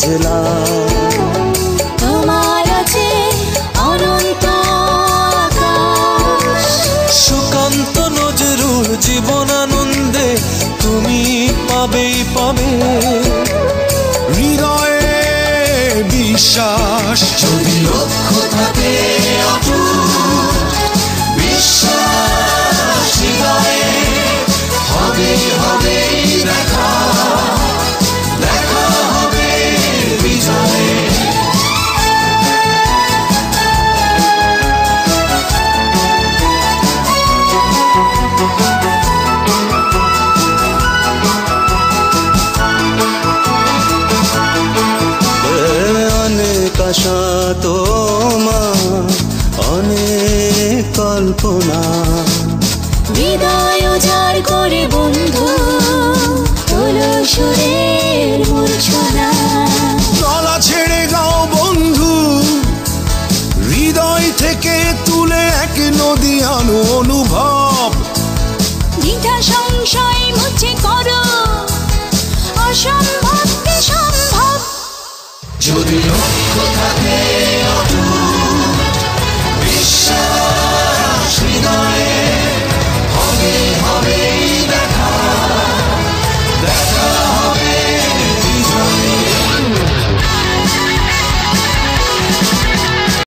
বুঝলাম তোমার আছে অনন্ত আকাশ। সুকান্ত নজরুল জীবনানন্দে তুমি পাবেই পাবে হৃদয়ে বিশ্বাস, যদি লক্ষ্য থাকে অটুট বিশ্বাস হৃদয়ে, হবে হবে দেখা, দেখা হবে বিজয়ে। অনেক আশা তোমার, অনেক কল্পনা, হৃদয় উজাড় করে বন্ধু তোলো সুরের মূর্ছনা। গলা ছেড়ে গাও বন্ধু, হৃদয় থেকে তুলে এক নদী আনো অনুভব। দ্বিধা সংশয় মুছে করো অসম্ভবকে সম্ভব। যদি লক্ষ্য থাকে অটুট